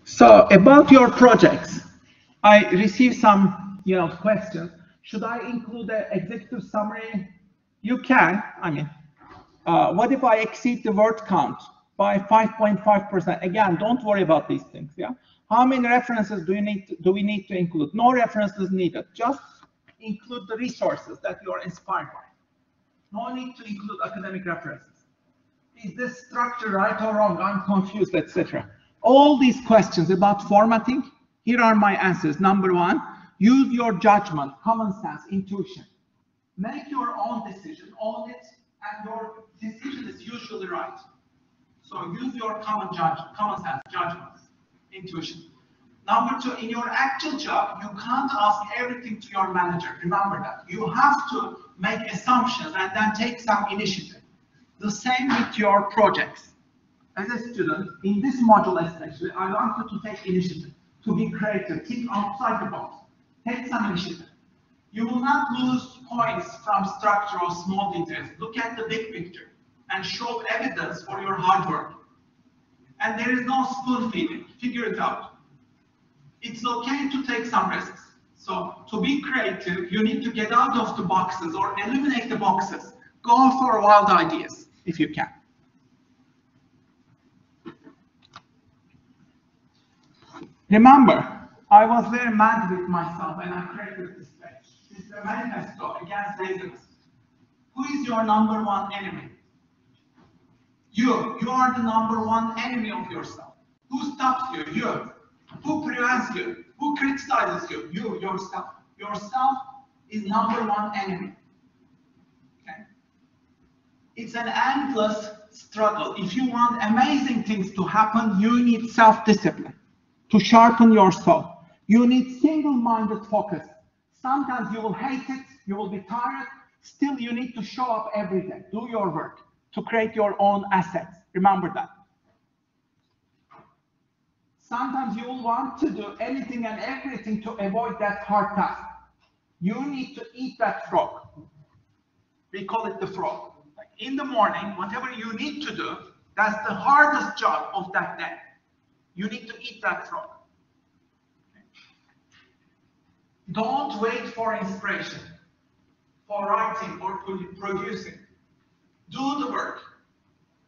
So about your projects, I received some questions. Should I include the executive summary? You can. I mean, what if I exceed the word count by 5.5%? Again, don't worry about these things. Yeah. How many references do we need to include? No references needed. Just include the resources that you are inspired by. No need to include academic references. Is this structure right or wrong? I'm confused, etc. All these questions about formatting, here are my answers. Number one, use your judgment, common sense, intuition. Make your own decision, own it, and your decision is usually right. So use your common sense, judgment, intuition. Number two, in your actual job, you can't ask everything to your manager. Remember that. You have to make assumptions and then take some initiative. The same with your projects. As a student, in this module especially, I want you to take initiative, to be creative, think outside the box, take some initiative. You will not lose points from structure or small details. Look at the big picture and show evidence for your hard work. And there is no spoon feeding. Figure it out. It's okay to take some risks. So to be creative, you need to get out of the boxes or eliminate the boxes. Go for wild ideas if you can. Remember, I was very mad with myself and I created this page. This is a manifesto against laziness. Who is your number one enemy? You are the number one enemy of yourself. Who stops you? You. Who prevents you? Who criticizes you? You, yourself. Yourself is number one enemy. Okay? It's an endless struggle. If you want amazing things to happen, you need self-discipline to sharpen your soul. You need single-minded focus. Sometimes you will hate it, you will be tired, still you need to show up every day, do your work to create your own assets. Remember that. Sometimes you will want to do anything and everything to avoid that hard task. You need to eat that frog. We call it the frog. Like in the morning, whatever you need to do, that's the hardest job of that day. You need to eat that frog. Don't wait for inspiration, for writing or producing. Do the work.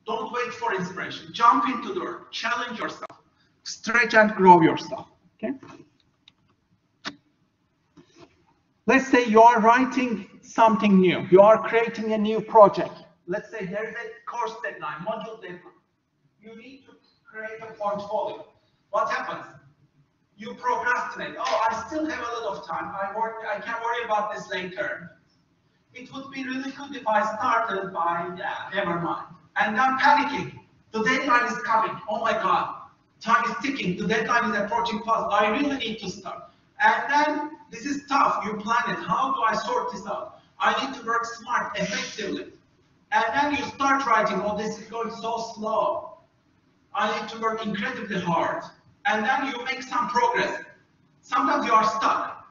Don't wait for inspiration. Jump into the work. Challenge yourself. Stretch and grow yourself. Okay. Let's say you are writing something new. You are creating a new project. Let's say there is a course deadline, module deadline. You need to create a portfolio. What happens? You procrastinate. Oh, I still have a lot of time. I can worry about this later. It would be really good if I started by, never mind. And then panicking. The deadline is coming. Oh my God. Time is ticking. The deadline is approaching fast. I really need to start. And then this is tough. You plan it. How do I sort this out? I need to work smart, effectively. And then you start writing. Oh, this is going so slow. I need to work incredibly hard. And then you make some progress. Sometimes you are stuck.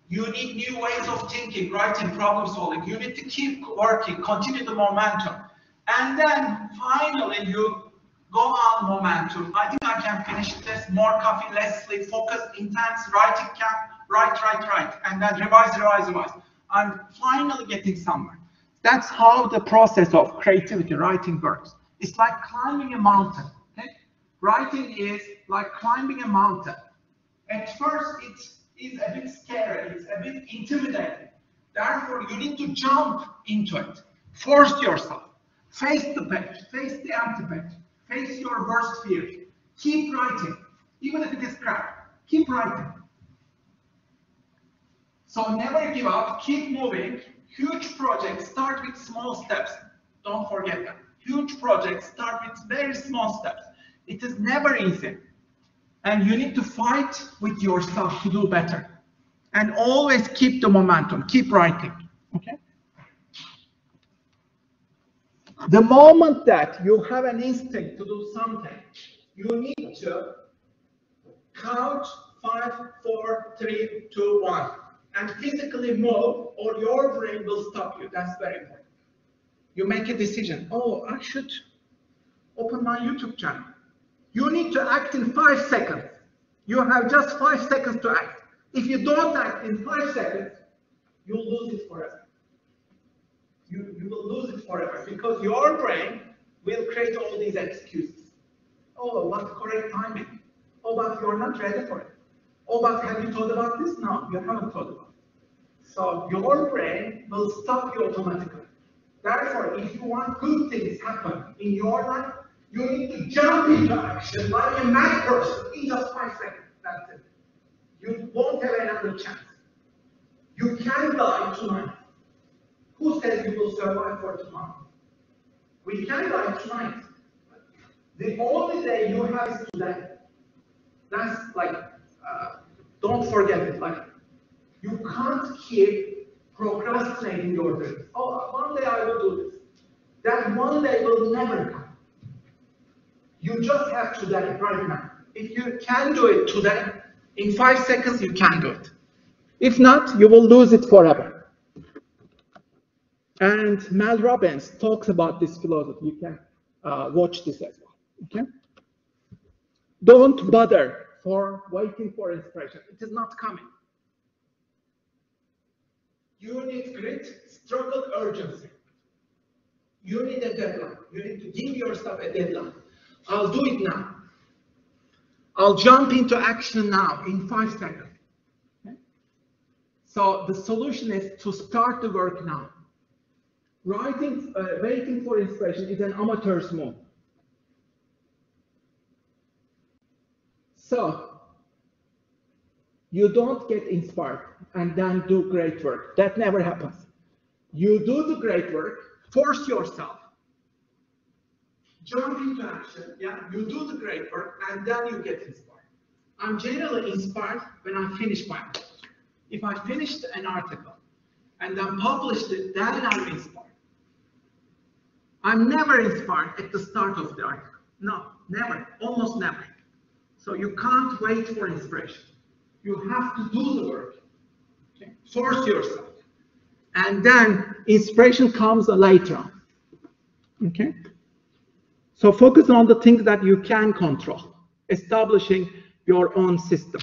You need new ways of thinking, writing, problem solving. You need to keep working, continue the momentum. And then finally you go on momentum. I think I can finish this. More coffee, less sleep, focus, intense, writing camp, write. And then revise. I'm finally getting somewhere. That's how the process of creativity, writing works. It's like climbing a mountain. Okay? Writing is like climbing a mountain. At first, it is a bit scary, it's a bit intimidating. Therefore, you need to jump into it. Force yourself. Face the page, face the empty page, face your worst fears. Keep writing, even if it is crap. Keep writing. So never give up, keep moving. Huge projects start with small steps. Don't forget that. Huge projects start with very small steps. It is never easy. And you need to fight with yourself to do better. And always keep the momentum, keep writing. Okay? The moment that you have an instinct to do something, you need to count 5, 4, 3, 2, 1. And physically move, or your brain will stop you. That's very important. You make a decision. Oh, I should open my YouTube channel. You need to act in 5 seconds. You have just 5 seconds to act. If you don't act in 5 seconds, you'll lose it forever. You will lose it forever because your brain will create all these excuses. Oh, what's correct timing? Oh, but you're not ready for it. Oh, but have you thought about this? No, you haven't thought about it. So your brain will stop you automatically. Therefore, if you want good things happen in your life, you need to jump into action like a mad person in just 5 seconds. That's it. You won't have another chance. You can die tonight. Who says you will survive for tomorrow? We can die tonight. The only day you have is today. That's like, don't forget it. Like, you can't keep procrastinating your dreams. Oh, one day I will do this. That one day will never come. You just have today, right now. If you can do it today, in 5 seconds you can do it. If not, you will lose it forever. And Mel Robbins talks about this philosophy. You can watch this as well. Okay? Don't bother for waiting for inspiration. It is not coming. You need grit, struggle, urgency. You need a deadline. You need to give yourself a deadline. I'll do it now. I'll jump into action now in 5 seconds. Okay? So the solution is to start the work now. Waiting for inspiration is an amateur's move. So you don't get inspired and then do great work. That never happens. You do the great work, force yourself, jump into action, yeah, you do the great work, and then you get inspired. I'm generally inspired when I finish my work. If I finished an article and then published it, then I'm inspired. I'm never inspired at the start of the article. No, never, almost never. So you can't wait for inspiration. You have to do the work. Okay? Force yourself. And then inspiration comes later on. Okay? So focus on the things that you can control, establishing your own system.